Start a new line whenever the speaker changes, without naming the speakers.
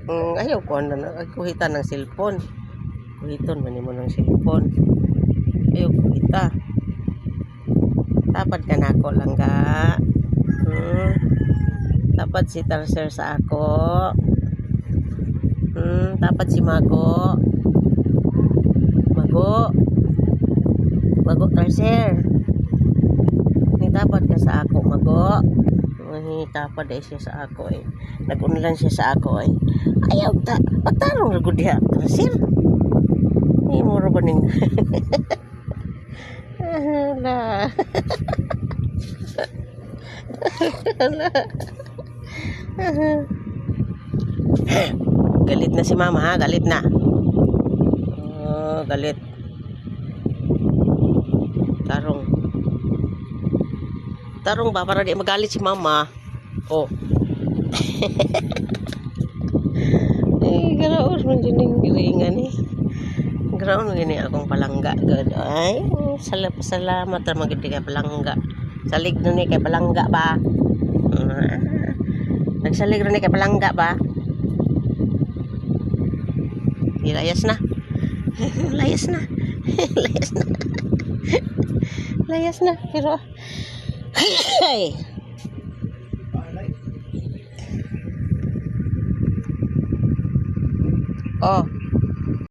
Ayaw ko na kuhitan ng cellphone. Kuhiton man mo ng cellphone. Ayaw kuhita. Tapad ka na ako lang ga. Tapad si Tarser sa ako. Tapad si Mago. Mago Tarser. Tapad ka sa ako, Mago. Tapad ay siya sa ako eh. Nag-unlan siya sa ako eh. Ayaw ta. Patarong na gud diha, Tarser. Ni mo ra baning. Ala. Ala. Galit na si Mama ha, galit na. Oh, galit. Tarong ba para di magalit si Mama. Oh. Garaon man dining gilingan eh. Garaon gini akong palangga gud. Ay, salamat ra magid kay palangga. Salig na ni kay palangga ba? Nagsalig ra ni kay palangga ba? Layas na. Layas na. Layas na. Layas na pero ay. Oh.